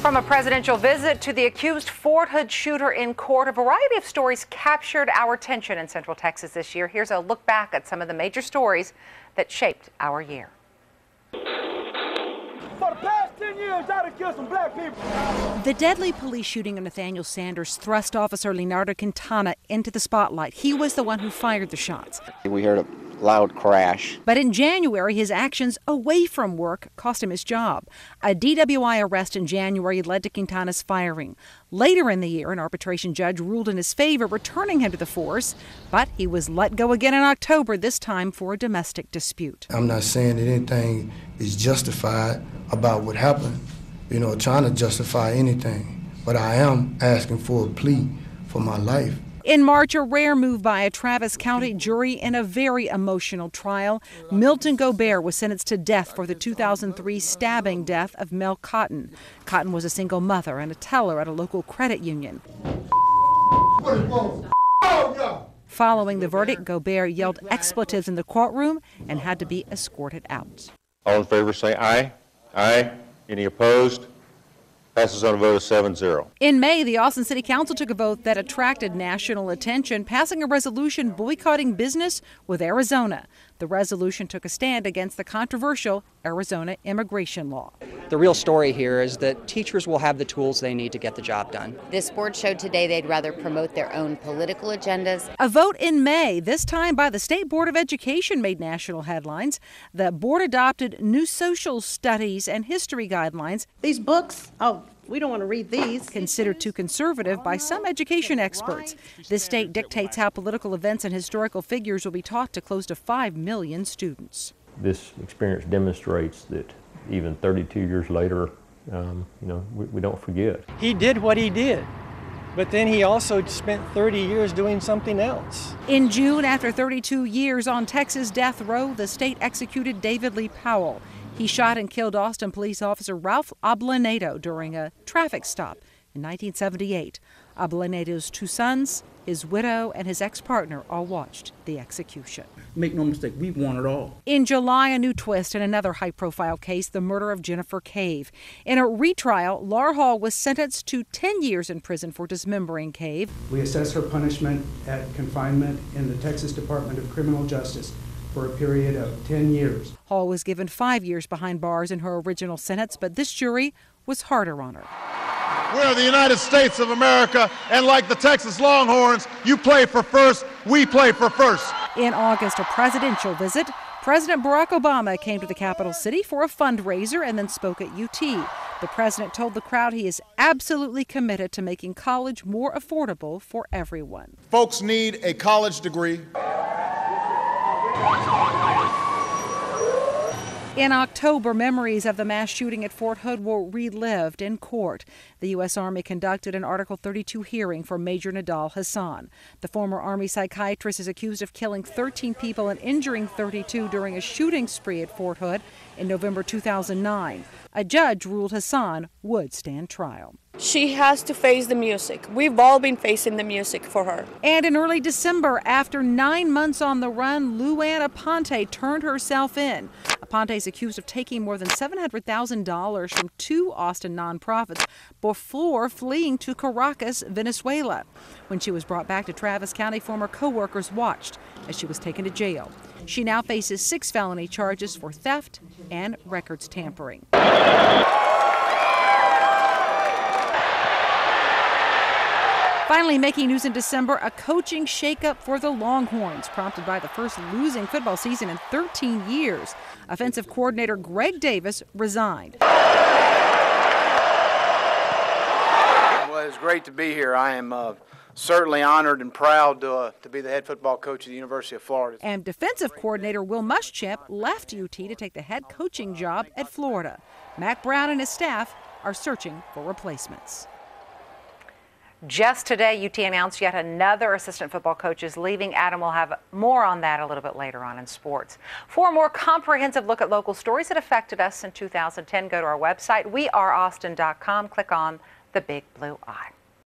From a presidential visit to the accused Fort Hood shooter in court, a variety of stories captured our attention in Central Texas this year. Here's a look back at some of the major stories that shaped our year. For the past 10 years, I done killed some black people. The deadly police shooting of Nathaniel Sanders thrust Officer Leonardo Quintana into the spotlight. He was the one who fired the shots. We heard a loud crash. But in January, his actions away from work cost him his job. A DWI arrest in January led to Quintana's firing. Later in the year, an arbitration judge ruled in his favor, returning him to the force. But he was let go again in October, this time for a domestic dispute. I'm not saying that anything is justified about what happened, trying to justify anything. But I am asking for a plea for my life. In March, a rare move by a Travis County jury in a very emotional trial. Milton Gobert was sentenced to death for the 2003 stabbing death of Mel Cotton. Cotton was a single mother and a teller at a local credit union. Following the verdict, Gobert yelled expletives in the courtroom and had to be escorted out. All in favor say aye. Aye. Any opposed? Passes on a vote of 7-0. In May, the Austin City Council took a vote that attracted national attention, passing a resolution boycotting business with Arizona. The resolution took a stand against the controversial Arizona immigration law. The real story here is that teachers will have the tools they need to get the job done. This board showed today they'd rather promote their own political agendas. A vote in May, this time by the State Board of Education, made national headlines. The board adopted new social studies and history guidelines. These books, we don't want to read these. Considered too conservative by some education experts. This state dictates how political events and historical figures will be taught to close to 5 million students. This experience demonstrates that even 32 years later, we don't forget. He did what he did, but then he also spent 30 years doing something else. In June, after 32 years on Texas death row, the state executed David Lee Powell. He shot and killed Austin police officer Ralph Ablanedo during a traffic stop in 1978. Ablanedo's 2 sons, his widow, and his ex-partner all watched the execution. Make no mistake, we want it all. In July, a new twist in another high-profile case, the murder of Jennifer Cave. In a retrial, Laura Hall was sentenced to 10 years in prison for dismembering Cave. We assess her punishment at confinement in the Texas Department of Criminal Justice for a period of 10 years. Hall was given 5 years behind bars in her original sentence, but this jury was harder on her. We're the United States of America, and like the Texas Longhorns, you play for first, we play for first. In August, a presidential visit. President Barack Obama came to the capital city for a fundraiser and then spoke at UT. The president told the crowd he is absolutely committed to making college more affordable for everyone. Folks need a college degree. In October, memories of the mass shooting at Fort Hood were relived in court. The U.S. Army conducted an Article 32 hearing for Major Nadal Hassan. The former Army psychiatrist is accused of killing 13 people and injuring 32 during a shooting spree at Fort Hood in November 2009. A judge ruled Hassan would stand trial. She has to face the music. We've all been facing the music for her. And in early December, after 9 months on the run, Luann Aponte turned herself in. Aponte is accused of taking more than $700,000 from 2 Austin nonprofits before fleeing to Caracas, Venezuela. When she was brought back to Travis County, former co-workers watched as she was taken to jail. She now faces 6 felony charges for theft and records tampering. Finally, making news in December, a coaching shakeup for the Longhorns, prompted by the first losing football season in 13 years. Offensive coordinator Greg Davis resigned. Well, it's great to be here. I am certainly honored and proud to be the head football coach of the University of Florida. And defensive coordinator Will Muschamp left UT to take the head coaching job at Florida. Mack Brown and his staff are searching for replacements. Just today, UT announced yet another assistant football coach is leaving. Adam will have more on that a little bit later on in sports. For a more comprehensive look at local stories that affected us in 2010, go to our website, weareaustin.com. Click on the big blue eye.